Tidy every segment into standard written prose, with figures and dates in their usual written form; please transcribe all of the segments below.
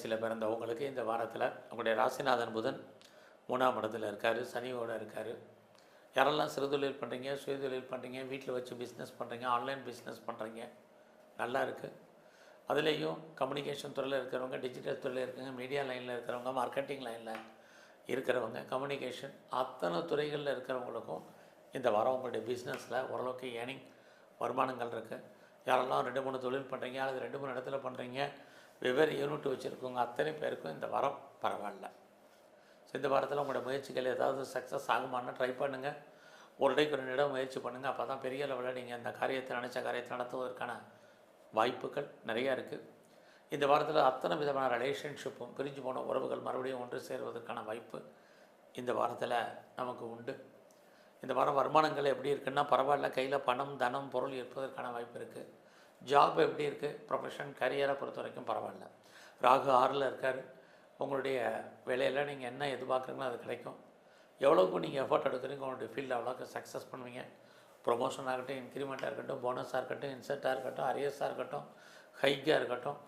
ராசியில் பிறந்தவங்களுக்கு இந்த வாரத்தில் உங்களுடைய ராசிநாதன் புதன் 3ஆம் இடத்துல இருக்கார், சனியோடு இருக்கார். யாரெல்லாம் சிறுதொழில் பண்ணுறீங்க, சுயதொழில் பண்ணுறீங்க, வீட்டில் வச்சு பிஸ்னஸ் பண்ணுறீங்க, ஆன்லைன் பிஸ்னஸ் பண்ணுறீங்க, நல்லா இருக்குது. அதுலேயும் கம்யூனிகேஷன் துறையில் இருக்கிறவங்க, டிஜிட்டல் துறையில் இருக்கிறவங்க, மீடியா லைனில் இருக்கிறவங்க, மார்க்கெட்டிங் லைனில் இருக்கிறவங்க, கம்யூனிகேஷன் அத்தனை துறைகளில் இருக்கிறவங்களுக்கும் இந்த வாரம் உங்களுடைய பிஸ்னஸில் ஓரளவுக்கு ஏர்னிங் வருமானங்கள் இருக்குது. யாரெல்லாம் 2-3 தொழில் பண்ணுறீங்க, அல்லது 2-3 இடத்துல பண்ணுறீங்க, வெவ்வேறு யூனிட் வச்சுருக்கவங்க அத்தனை பேருக்கும் இந்த வாரம் பரவாயில்ல. ஸோ இந்த வாரத்தில் உங்களோட முயற்சிகள் ஏதாவது சக்ஸஸ் ஆகுமான்னு ட்ரை பண்ணுங்கள். ஒரு இடைக்கு 2 இடம் முயற்சி பண்ணுங்கள். அப்போ தான் பெரிய லெவலில் நீங்கள் இந்த காரியத்தை நினச்ச காரியத்தை நடத்துவதற்கான வாய்ப்புகள் நிறையா இருக்குது. இந்த வாரத்தில் அத்தனை விதமான ரிலேஷன்ஷிப்பும், பிரிஞ்சு போன உறவுகள் மறுபடியும் ஒன்று சேருவதற்கான வாய்ப்பு இந்த வாரத்தில் நமக்கு உண்டு. இந்த வாரம் வருமானங்கள் எப்படி இருக்குன்னா பரவாயில்ல. கையில் பணம், தனம், பொருள் இருப்பதற்கான வாய்ப்பு இருக்குது. ஜாப் எப்படி இருக்குது, ப்ரொஃபஷன், கரியரை பொறுத்த வரைக்கும் பரவாயில்ல. ராகு 6ல் இருக்கார். உங்களுடைய வேலையில் நீங்கள் என்ன எதிர்பார்க்குறீங்களோ அது கிடைக்கும். எவ்வளோக்கு நீங்கள் எஃபர்ட் எடுக்கிறீங்க உங்களுடைய ஃபீல்டில் அவ்வளோக்கு சக்ஸஸ் பண்ணுவீங்க. ப்ரொமோஷன் ஆகட்டும், இன்க்ரிமெண்ட்டாக இருக்கட்டும், போனஸாக இருக்கட்டும், இன்சென்ட்டாக இருக்கட்டும், அரியர்ஸாக இருக்கட்டும், ஹைக்காக இருக்கட்டும்,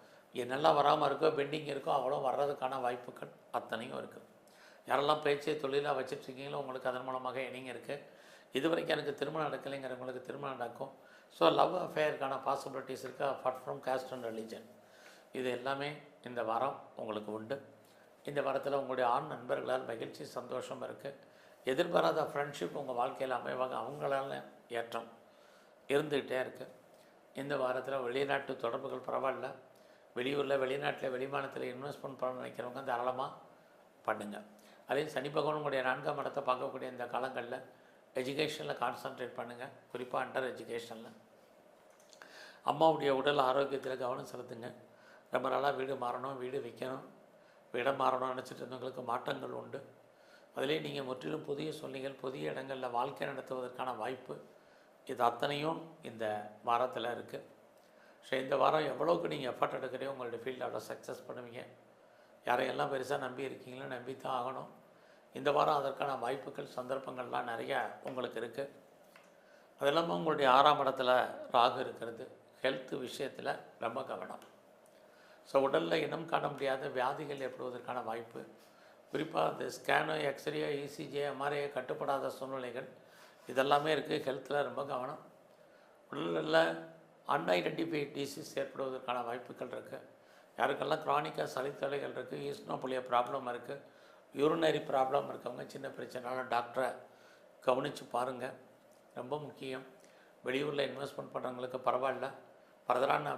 என்னெல்லாம் வராமல் இருக்கோ, பெண்டிங் இருக்கோ அவ்வளோ வர்றதுக்கான வாய்ப்புகள் அத்தனையும் இருக்குது. யாரெல்லாம் பேச்சை தொழிலாக வச்சுட்ருக்கீங்களோ உங்களுக்கு அதன் மூலமாக இணைங்க இருக்குது. இது வரைக்கும் எனக்கு திருமணம் நடக்கலைங்கிறவங்களுக்கு திருமணம் நடக்கும். ஸோ லவ் அஃபேருக்கான பாசிபிலிட்டிஸ் இருக்குது. Apart from cost and religion இது எல்லாமே இந்த வாரம் உங்களுக்கு உண்டு. இந்த வாரத்தில் உங்களுடைய ஆண் நண்பர்களால் மகிழ்ச்சி, சந்தோஷம் இருக்குது. எதிர்பாராத ஃப்ரெண்ட்ஷிப் உங்கள் வாழ்க்கையில் அமைவாங்க. அவங்களால ஏற்றம் இருந்துக்கிட்டே இருக்குது. இந்த வாரத்தில் வெளிநாட்டு தொடர்புகள் பரவாயில்ல. வெளியூரில், வெளிநாட்டில், வெளிமாநிலத்தில் இன்வெஸ்ட்மெண்ட் பண்ண நினைக்கிறவங்க தாராளமாக பண்ணுங்கள். அதே சனி பகவான் உங்களுடைய 4ஆம் இடத்தை பார்க்கக்கூடிய இந்த காலங்களில் எஜுகேஷனில் கான்சன்ட்ரேட் பண்ணுங்கள். குறிப்பாக அண்டர் எஜுகேஷனில் அம்மாவுடைய உடல் ஆரோக்கியத்தில் கவனம் செலுத்துங்க. ரொம்ப நாளாக வீடு மாறணும், வீடு விற்கணும், இடம் மாறணும்னு நினச்சிட்டு இருந்தவங்களுக்கு மாற்றங்கள் உண்டு. அதிலே நீங்கள் முற்றிலும் புதிய சூழ்நிலைகள், புதிய இடங்களில் வாழ்க்கை நடத்துவதற்கான வாய்ப்பு இது அத்தனையும் இந்த வாரத்தில் இருக்குது. ஸோ இந்த வாரம் எவ்வளோக்கு நீங்கள் எஃபர்ட் எடுக்கிறீங்க உங்களுடைய ஃபீல்டில் அவ்வளோ சக்ஸஸ் பண்ணுவீங்க. யாரையெல்லாம் பெருசாக நம்பி இருக்கீங்களோ நம்பி தான் ஆகணும். இந்த வாரம் அதற்கான வாய்ப்புகள், சந்தர்ப்பங்கள்லாம் நிறையா உங்களுக்கு இருக்குது. அது இல்லாமல் உங்களுடைய 6ஆம் இடத்துல ராகு இருக்கிறது. ஹெல்த் விஷயத்தில் ரொம்ப கவனம். ஸோ உடலில் இனம் காண முடியாத வியாதிகள் ஏற்படுவதற்கான வாய்ப்பு, குறிப்பாக இந்த ஸ்கேனோ, எக்ஸ்ரே, இசிஜி, எம்ஆர்ஐ கட்டுப்படாத சூழ்நிலைகள் இதெல்லாமே இருக்குது. ஹெல்த்தில் ரொம்ப கவனம். உடலில் அன்ஐடென்டிஃபைட் டிசீஸ் ஏற்படுவதற்கான வாய்ப்புகள் இருக்குது. யாருக்கெல்லாம் க்ரானிக்காக சளித்தலைகள் இருக்குது, ஈஸ்னோபுலியா ப்ராப்ளம் இருக்குது, யூரினரி ப்ராப்ளம் இருக்கவங்க சின்ன பிரச்சனைனாலும் டாக்டரை கவனித்து பாருங்கள். ரொம்ப முக்கியம். வெளியூரில் இன்வெஸ்ட்மெண்ட் பண்ணுறவங்களுக்கு பரவாயில்ல. ஃபர்தராக நான்